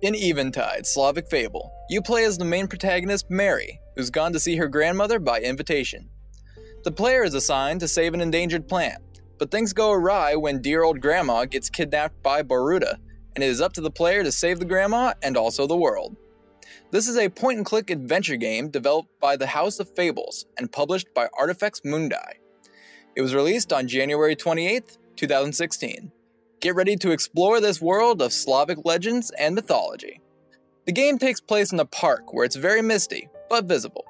In Eventide, Slavic Fable, you play as the main protagonist Mary, who's gone to see her grandmother by invitation. The player is assigned to save an endangered plant, but things go awry when dear old grandma gets kidnapped by Boruta, and it is up to the player to save the grandma and also the world. This is a point-and-click adventure game developed by the House of Fables and published by Artifex Mundi. It was released on January 28, 2016. Get ready to explore this world of Slavic legends and mythology. The game takes place in a park where it's very misty, but visible.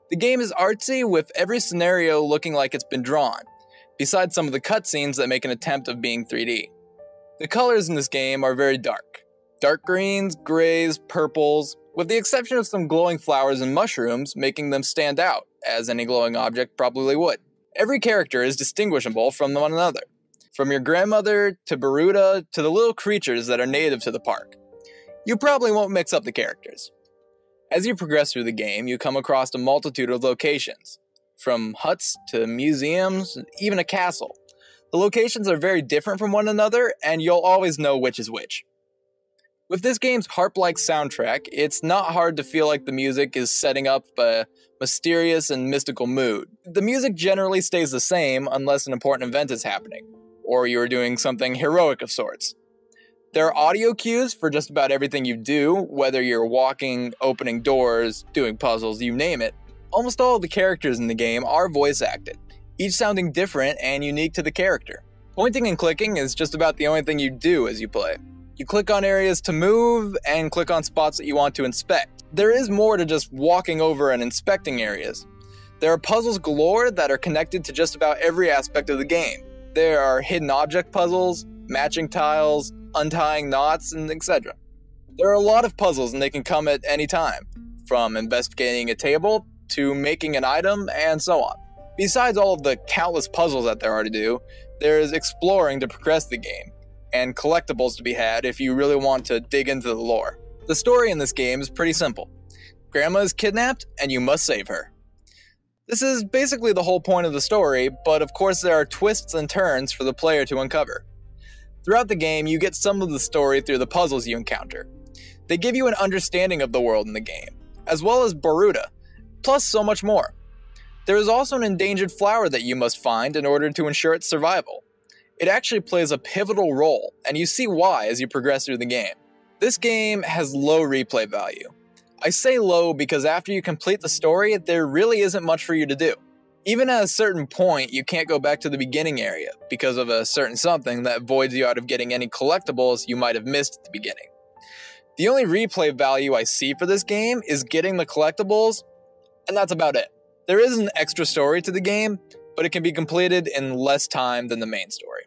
The game is artsy with every scenario looking like it's been drawn, besides some of the cutscenes that make an attempt of being 3D. The colors in this game are very dark. Dark greens, grays, purples, with the exception of some glowing flowers and mushrooms making them stand out, as any glowing object probably would. Every character is distinguishable from one another. From your grandmother, to Boruta, to the little creatures that are native to the park. You probably won't mix up the characters. As you progress through the game, you come across a multitude of locations. From huts to museums, even a castle. The locations are very different from one another, and you'll always know which is which. With this game's harp-like soundtrack, it's not hard to feel like the music is setting up a mysterious and mystical mood. The music generally stays the same unless an important event is happening, or you're doing something heroic of sorts. There are audio cues for just about everything you do, whether you're walking, opening doors, doing puzzles, you name it. Almost all of the characters in the game are voice acted, each sounding different and unique to the character. Pointing and clicking is just about the only thing you do as you play. You click on areas to move, and click on spots that you want to inspect. There is more to just walking over and inspecting areas. There are puzzles galore that are connected to just about every aspect of the game. There are hidden object puzzles, matching tiles, untying knots, and etc. There are a lot of puzzles and they can come at any time, from investigating a table to making an item and so on. Besides all of the countless puzzles that there are to do, there is exploring to progress the game, and collectibles to be had if you really want to dig into the lore. The story in this game is pretty simple. Grandma is kidnapped and you must save her. This is basically the whole point of the story, but of course there are twists and turns for the player to uncover. Throughout the game, you get some of the story through the puzzles you encounter. They give you an understanding of the world in the game, as well as Boruta, plus so much more. There is also an endangered flower that you must find in order to ensure its survival. It actually plays a pivotal role, and you see why as you progress through the game. This game has low replay value. I say low because after you complete the story, there really isn't much for you to do. Even at a certain point, you can't go back to the beginning area because of a certain something that voids you out of getting any collectibles you might have missed at the beginning. The only replay value I see for this game is getting the collectibles, and that's about it. There is an extra story to the game, but it can be completed in less time than the main story.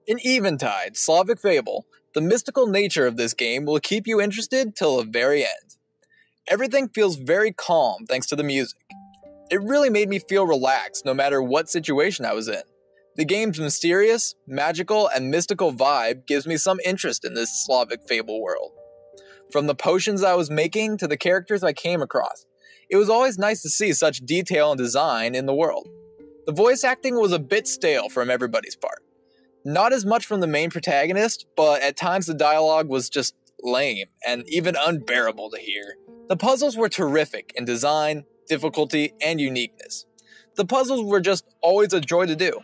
In Eventide, Slavic Fable, the mystical nature of this game will keep you interested till the very end. Everything feels very calm thanks to the music. It really made me feel relaxed no matter what situation I was in. The game's mysterious, magical, and mystical vibe gives me some interest in this Slavic Fable world. From the potions I was making to the characters I came across, it was always nice to see such detail and design in the world. The voice acting was a bit stale from everybody's part. Not as much from the main protagonist, but at times the dialogue was just lame and even unbearable to hear. The puzzles were terrific in design, difficulty, and uniqueness. The puzzles were just always a joy to do.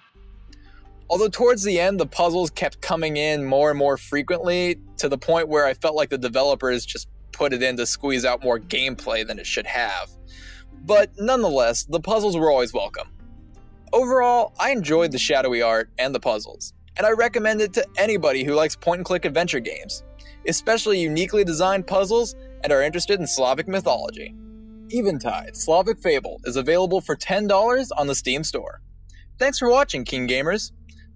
Although towards the end the puzzles kept coming in more and more frequently, to the point where I felt like the developers just put it in to squeeze out more gameplay than it should have. But nonetheless, the puzzles were always welcome. Overall, I enjoyed the shadowy art and the puzzles, and I recommend it to anybody who likes point-and-click adventure games, especially uniquely designed puzzles and are interested in Slavic mythology. Eventide, Slavic Fable is available for $10 on the Steam store. Thanks for watching, Keen Gamers.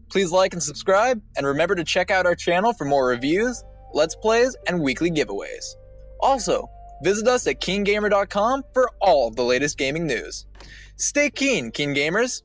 Please like and subscribe, and remember to check out our channel for more reviews, let's plays, and weekly giveaways. Also, visit us at KeenGamer.com for all of the latest gaming news. Stay keen, Keen Gamers!